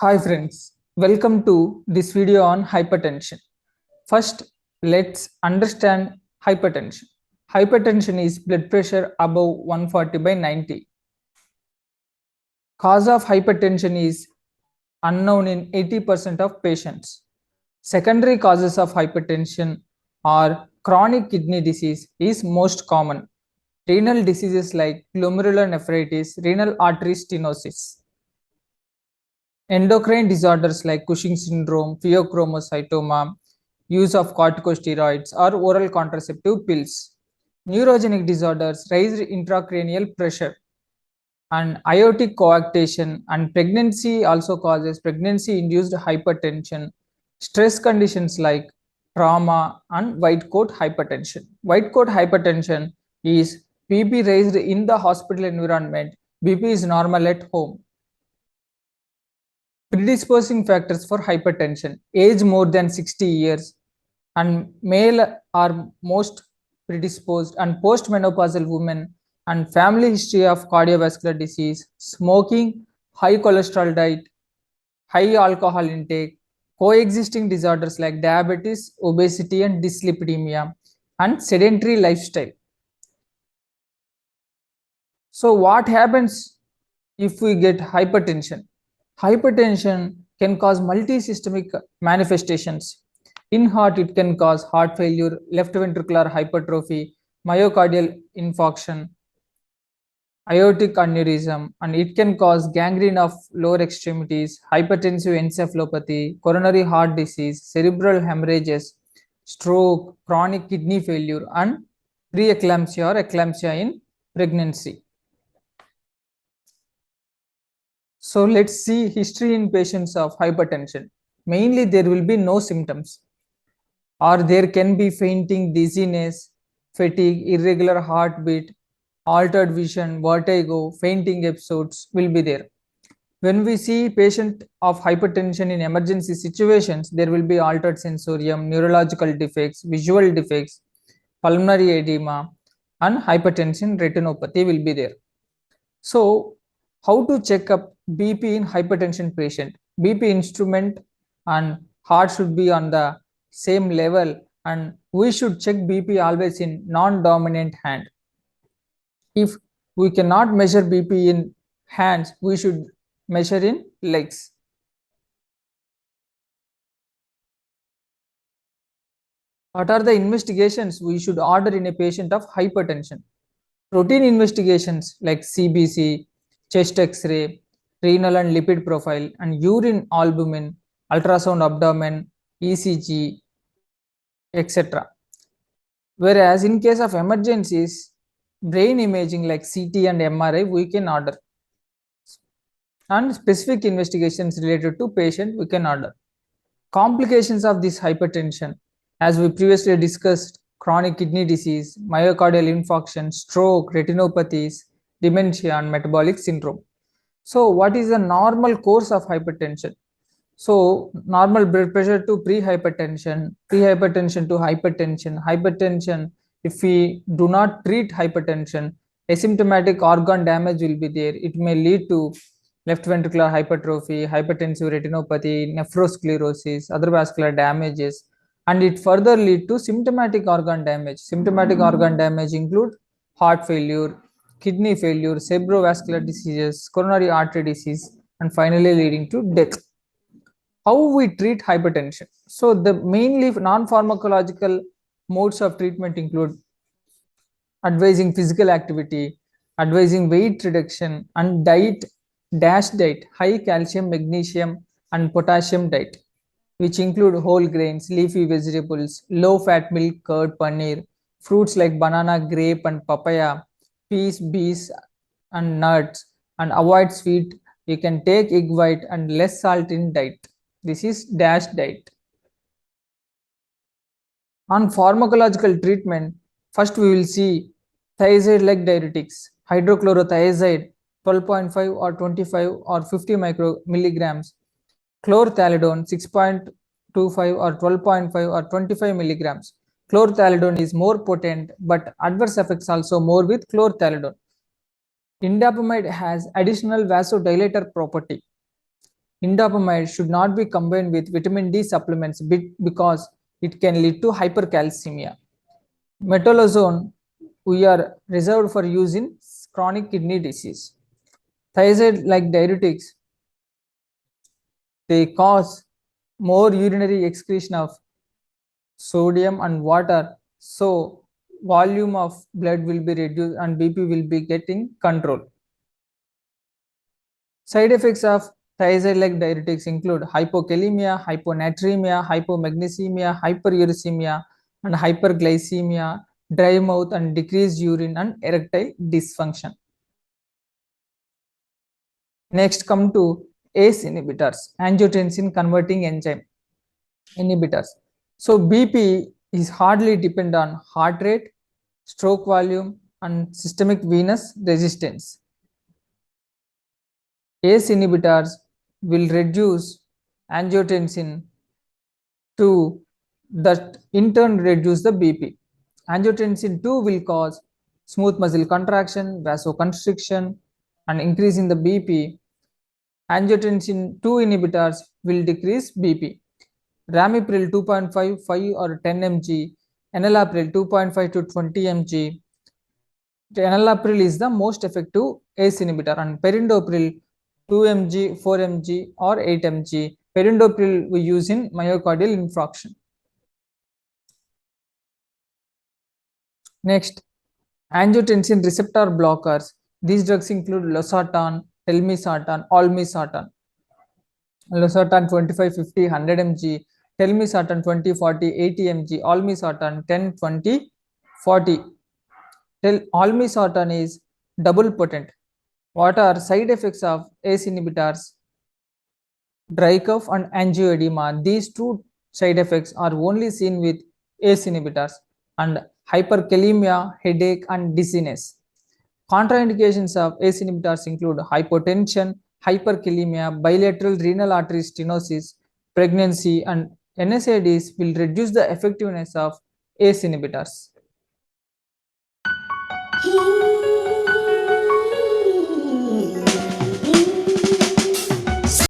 Hi friends, welcome to this video on hypertension. First, let's understand hypertension. Hypertension is blood pressure above 140 by 90. Cause of hypertension is unknown in 80% of patients. Secondary causes of hypertension or chronic kidney disease is most common. Renal diseases like glomerulonephritis, renal artery stenosis. Endocrine disorders like Cushing syndrome, pheochromocytoma, use of corticosteroids or oral contraceptive pills. Neurogenic disorders, raised intracranial pressure, and aortic coarctation and pregnancy also causes pregnancy-induced hypertension. Stress conditions like trauma and white coat hypertension. White coat hypertension is BP raised in the hospital environment. BP is normal at home. Predisposing factors for hypertension: age more than 60 years, and male are most predisposed, and postmenopausal women, and family history of cardiovascular disease, smoking, high cholesterol diet, high alcohol intake, coexisting disorders like diabetes, obesity, and dyslipidemia, and sedentary lifestyle. So what happens if we get hypertension? Hypertension can cause multi-systemic manifestations. In heart, it can cause heart failure, left ventricular hypertrophy, myocardial infarction, aortic aneurysm, and it can cause gangrene of lower extremities, hypertensive encephalopathy, coronary heart disease, cerebral hemorrhages, stroke, chronic kidney failure, and preeclampsia or eclampsia in pregnancy. So let's see history in patients of hypertension. Mainly there will be no symptoms, or there can be fainting, dizziness, fatigue, irregular heartbeat, altered vision, vertigo, fainting episodes will be there. When we see patient of hypertension in emergency situations, there will be altered sensorium, neurological defects, visual defects, pulmonary edema, and hypertension retinopathy will be there. So how to check up BP in hypertension patient? BP instrument and heart should be on the same level, and we should check BP always in non-dominant hand. If we cannot measure BP in hands, we should measure in legs. What are the investigations we should order in a patient of hypertension? Routine investigations like CBC, chest X-ray, renal and lipid profile, and urine albumin, ultrasound abdomen, ECG, etc. Whereas in case of emergencies, brain imaging like CT and MRI we can order, and specific investigations related to patient we can order. Complications of this hypertension, as we previously discussed: chronic kidney disease, myocardial infarction, stroke, retinopathies, dementia, and metabolic syndrome. So what is the normal course of hypertension? So normal blood pressure to pre-hypertension, pre-hypertension to hypertension, hypertension. If we do not treat hypertension, asymptomatic organ damage will be there. It may lead to left ventricular hypertrophy, hypertensive retinopathy, nephrosclerosis, other vascular damages, and it further lead to symptomatic organ damage. Symptomatic organ damage include heart failure, kidney failure, cerebrovascular diseases, coronary artery disease, and finally leading to death. How we treat hypertension? So the mainly non-pharmacological modes of treatment include advising physical activity, advising weight reduction, and diet, DASH diet, high calcium, magnesium, and potassium diet, which include whole grains, leafy vegetables, low fat milk, curd, paneer, fruits like banana, grape, and papaya, peas, beans, and nuts, and avoid sweet. You can take egg white and less salt in diet. This is DASH diet. On pharmacological treatment, first we will see thiazide-like diuretics, hydrochlorothiazide 12.5 or 25 or 50 milligrams, chlorthalidone 6.25 or 12.5 or 25 milligrams. Chlorthalidone is more potent, but adverse effects also more with chlorthalidone. Indapamide has additional vasodilator property. Indapamide should not be combined with vitamin D supplements because it can lead to hypercalcemia. Metolazone we are reserved for use in chronic kidney disease. Thiazide like diuretics, they cause more urinary excretion of sodium and water, so volume of blood will be reduced and BP will be getting control. Side effects of thiazide-like diuretics include hypokalemia, hyponatremia, hypomagnesemia, hyperuricemia, and hyperglycemia, dry mouth and decreased urine and erectile dysfunction. Next, come to ACE inhibitors, angiotensin converting enzyme inhibitors. So BP is hardly depend on heart rate, stroke volume, and systemic venous resistance. ACE inhibitors will reduce angiotensin 2 that in turn reduce the BP. Angiotensin 2 will cause smooth muscle contraction, vasoconstriction, and increase in the BP. Angiotensin 2 inhibitors will decrease BP. Ramipril 2.5, 5 or 10 mg, enalapril 2.5 to 20 mg. Enalapril is the most effective ACE inhibitor, and perindopril 2 mg, 4 mg or 8 mg. Perindopril we use in myocardial infarction. Next, angiotensin receptor blockers. These drugs include losartan, telmisartan, olmesartan. Losartan 25, 50, 100 mg, telmisartan 20, 40, 80 mg, olmesartan 10, 20, 40. Olmesartan is double potent. What are side effects of ACE inhibitors? Dry cough and angioedema. These two side effects are only seen with ACE inhibitors, and hyperkalemia, headache, and dizziness. Contraindications of ACE inhibitors include hypotension, hyperkalemia, bilateral renal artery stenosis, pregnancy, and NSAIDs will reduce the effectiveness of ACE inhibitors.